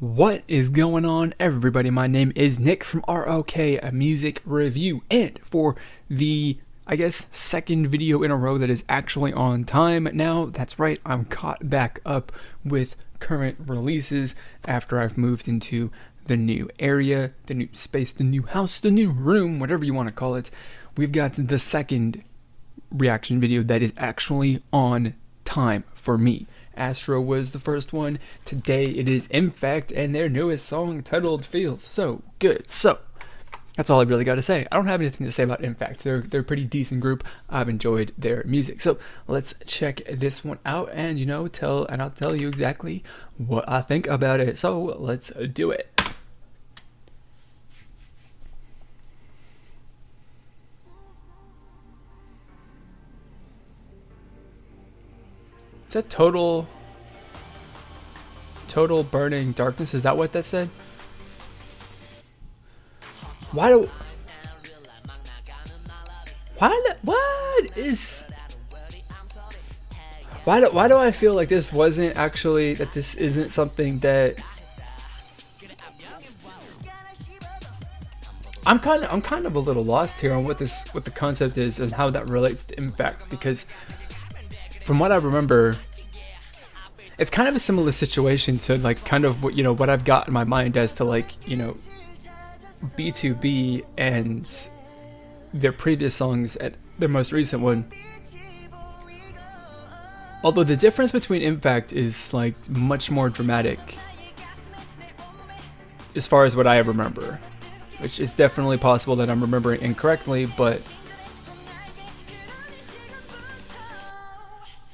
What is going on, everybody? My name is Nick from ROK Music Review, and for the, second video in a row that is actually on time now, that's right, I'm caught back up with current releases after I've moved into the new area, the new space, the new house, the new room, whatever you want to call it. We've got the second reaction video that is actually on time for me. Astro was the first one. Today it is Imfact and their newest song titled Feels So Good. So that's all I really got to say. I don't have anything to say about Imfact. They're a pretty decent group. I've enjoyed their music. So let's check this one out and I'll tell you exactly what I think about it. So let's do it. Is that total burning darkness? Is that what that said? What do I feel like this wasn't actually, that this isn't something that I'm kind of a little lost here on what the concept is and how that relates to Imfact, because from what I remember, it's kind of a similar situation to like kind of what I've got in my mind as to B2B and their previous songs at their most recent one. Although the difference between Imfact is like much more dramatic as far as what I remember, which is definitely possible that I'm remembering incorrectly, but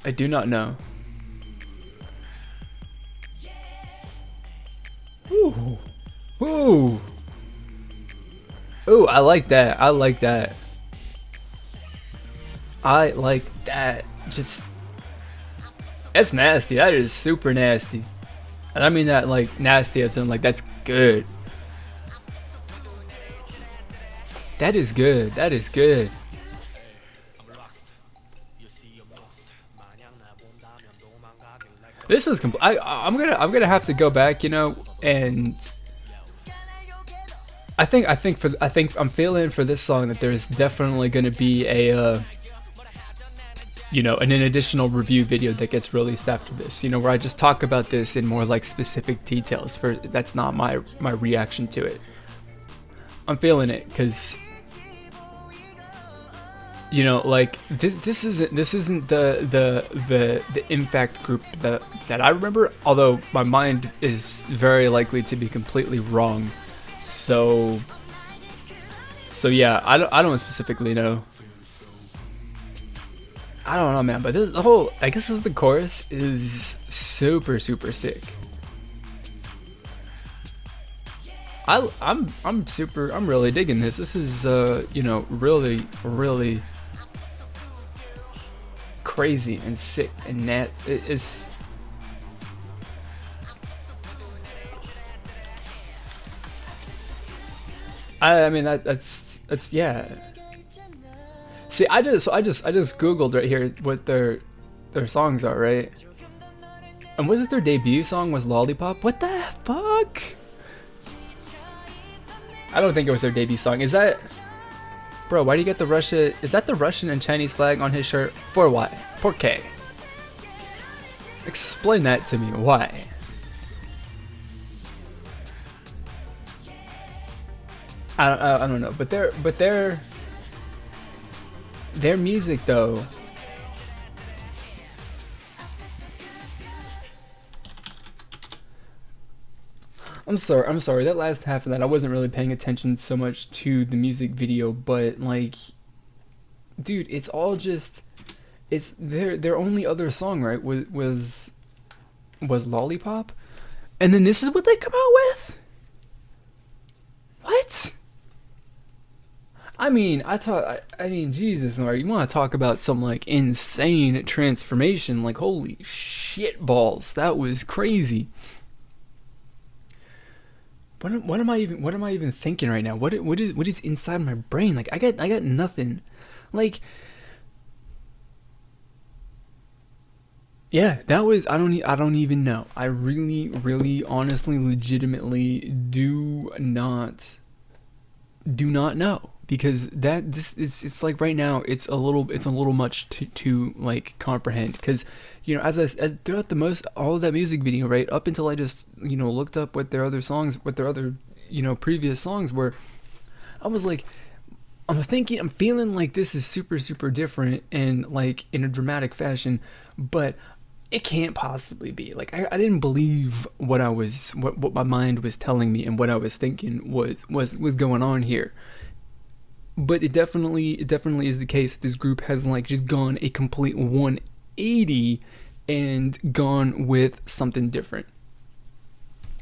I do not know. Ooh. Ooh. Ooh, I like that. I like that. I like that. Just, that's nasty. That is super nasty. And I mean that like nasty as in like that's good. That is good. That is good. This is I'm gonna have to go back, and I think I'm feeling for this song that there's definitely gonna be a an additional review video that gets released after this, where I just talk about this in more like specific details. For that's not my reaction to it. I'm feeling it because like this isn't the Imfact group that I remember, although my mind is very likely to be completely wrong. So yeah, I don't specifically know. I don't know, man, but this this is the chorus is super sick. I'm really digging this. This is really crazy and sick and it's I mean that's yeah. See, I just googled right here what their songs are, right? And was it their debut song was Lollipop? What the fuck? I don't think it was their debut song. Is that, bro? Why do you get the Russia? Is that the Russian and Chinese flag on his shirt? For what? Por qué? Explain that to me. Why? I don't know. But their music though. I'm sorry. That last half of that, I wasn't really paying attention so much to the music video, but like, dude, it's all just, it's their only other song, right? Was Lollipop, and then this is what they come out with. What? I mean, Jesus, Lord, you want to talk about some like insane transformation? Like, holy shit balls, that was crazy. What am I even thinking right now? What is inside my brain? Like I got nothing. Like Yeah, that was I don't even know. I really honestly legitimately do not know, because that this it's like right now it's a little much to like comprehend, because as throughout the most all of that music video, right up until I just looked up what their other songs, what their other previous songs were, I was like, I'm feeling like this is super different and like in a dramatic fashion, but it can't possibly be. Like I didn't believe what my mind was telling me and what I was thinking was going on here. But it definitely is the case that this group has like just gone a complete 180 and gone with something different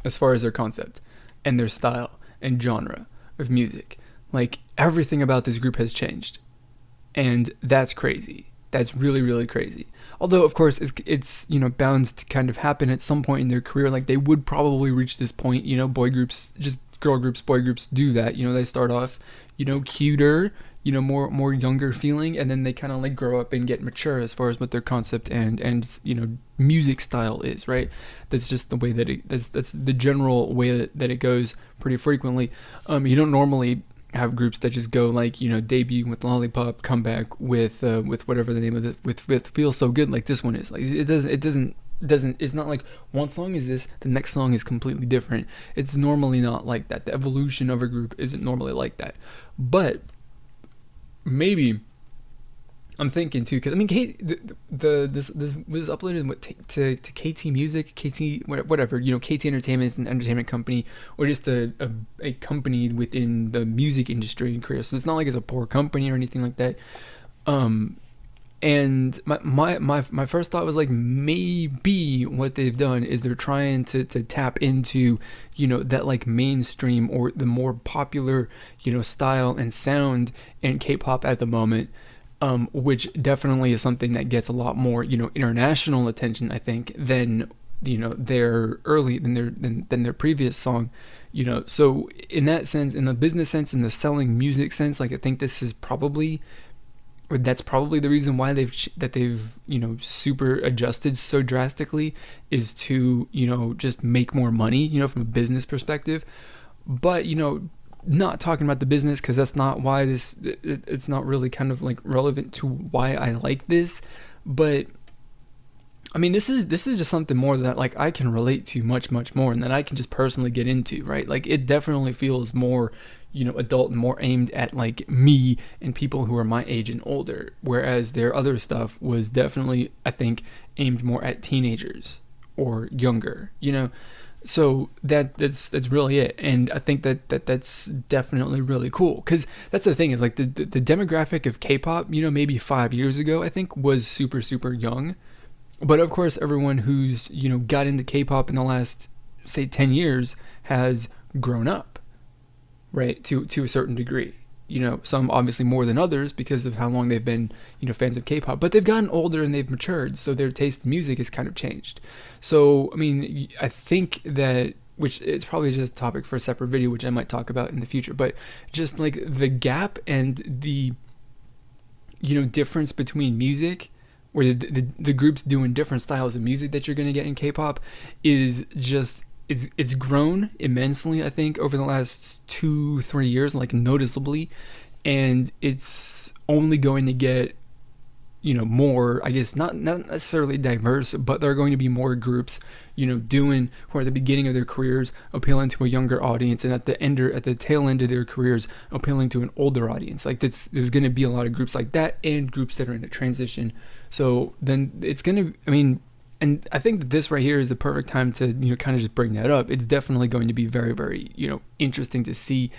as far as their concept and their style and genre of music. Like everything about this group has changed, and that's crazy. That's really crazy. Although of course it's bound to kind of happen at some point in their career. Like they would probably reach this point. Boy groups, just girl groups, boy groups do that. They start off cuter, more younger feeling, and then they kind of like grow up and get mature as far as what their concept and music style is, right? That's just the way that that's the general way that it goes pretty frequently. You don't normally have groups that just go like debut with Lollipop, come back with whatever the name of it, with Feel So Good, like this one is. Like it doesn't it's not like one song is this, the next song is completely different. It's normally not like that. The evolution of a group isn't normally like that. But maybe I'm thinking too, because I mean, this was uploaded to KT Music, KT whatever, KT Entertainment is an entertainment company, or just a company within the music industry in Korea. So it's not like it's a poor company or anything like that. And my first thought was like, maybe what they've done is they're trying to tap into that like mainstream or the more popular style and sound in K-pop at the moment. Which definitely is something that gets a lot more, international attention, I think, than their previous song, So in that sense, in the business sense, in the selling music sense, like I think this is that's probably the reason why they've super adjusted so drastically, is to just make more money, from a business perspective. But not talking about the business, because that's not why it's not really kind of like relevant to why I like this. But I mean, this is just something more that like I can relate to much more, and that I can just personally get into, right? Like it definitely feels more adult and more aimed at like me and people who are my age and older, whereas their other stuff was definitely, I think, aimed more at teenagers or younger, So that's really it, and I think that's definitely really cool, because that's the thing is like the demographic of K-pop, maybe 5 years ago, I think, was super young, but of course everyone who's got into K-pop in the last, say, 10 years has grown up, right, to a certain degree. Some obviously more than others because of how long they've been, fans of K-pop, but they've gotten older and they've matured, so their taste in music has kind of changed. So, I mean, I think that, which it's probably just a topic for a separate video, which I might talk about in the future, but just like the gap and the, difference between music, where the groups doing different styles of music that you're going to get in K-pop is just, it's grown immensely, I think, over the last 2-3 years, like noticeably, and it's only going to get more, I guess, not necessarily diverse, but there are going to be more groups doing, who are at the beginning of their careers appealing to a younger audience, and at the tail end of their careers appealing to an older audience. Like there's going to be a lot of groups like that, and groups that are in a transition. So then it's going to, I mean, and I think that this right here is the perfect time to kind of just bring that up. It's definitely going to be very interesting to see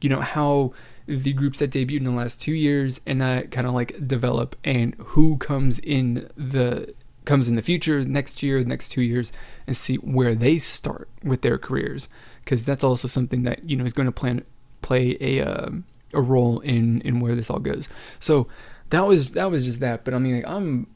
how the groups that debuted in the last 2 years and that kind of like develop, and who comes in the future, next year, the next 2 years, and see where they start with their careers, because that's also something that is going to play a role in where this all goes. So that was just that. But I mean, like,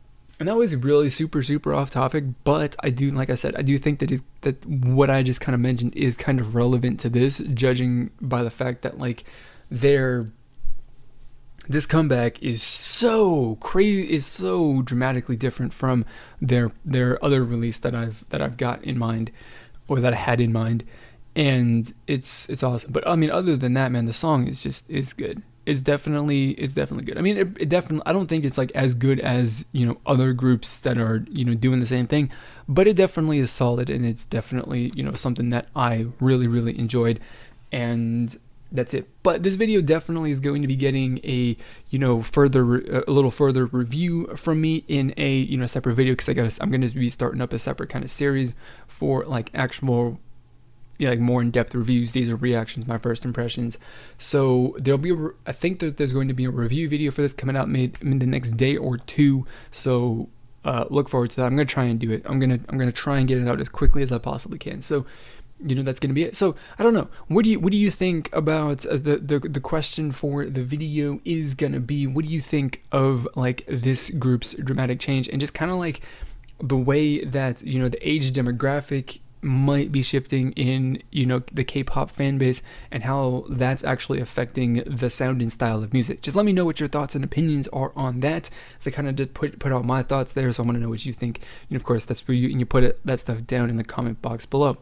and that was really super off topic, but I do, like I said, I do think that what I just kind of mentioned is kind of relevant to this, judging by the fact that like their this comeback is so crazy, is so dramatically different from their other release that I've got in mind, or that I had in mind, and it's awesome. But I mean, other than that, man, the song is good. It's definitely good. I mean, it definitely, I don't think it's like as good as, you know, other groups that are, you know, doing the same thing, but it definitely is solid, and it's definitely, you know, something that I really enjoyed, and that's it. But this video definitely is going to be getting a, you know, a little further review from me in a, you know, separate video, because I'm going to be starting up a separate kind of series for like actual, yeah, like more in-depth reviews. These are reactions, my first impressions. So there'll be I think that there's going to be a review video for this coming out maybe in the next day or two. So look forward to that. I'm gonna try and do it. I'm gonna try and get it out as quickly as I possibly can. So, you know, that's gonna be it. So I don't know. What do you think about the question for the video is gonna be, what do you think of like this group's dramatic change, and just kind of like the way that, you know, the age demographic might be shifting in, you know, the K-pop fan base, and how that's actually affecting the sound and style of music. Just let me know what your thoughts and opinions are on that. So I kind of did put out my thoughts there, so I want to know what you think. And of course, that's where you put that stuff down in the comment box below.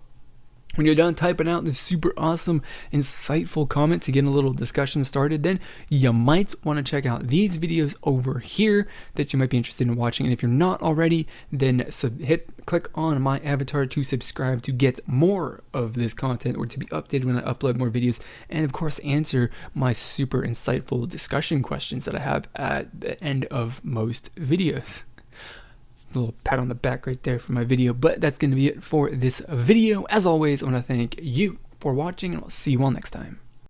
When you're done typing out this super awesome, insightful comment to get a little discussion started, then you might want to check out these videos over here that you might be interested in watching. And if you're not already, then click on my avatar to subscribe to get more of this content, or to be updated when I upload more videos. And of course, answer my super insightful discussion questions that I have at the end of most videos. A little pat on the back right there for my video. But that's going to be it for this video. As always, I want to thank you for watching, and I'll see you all next time.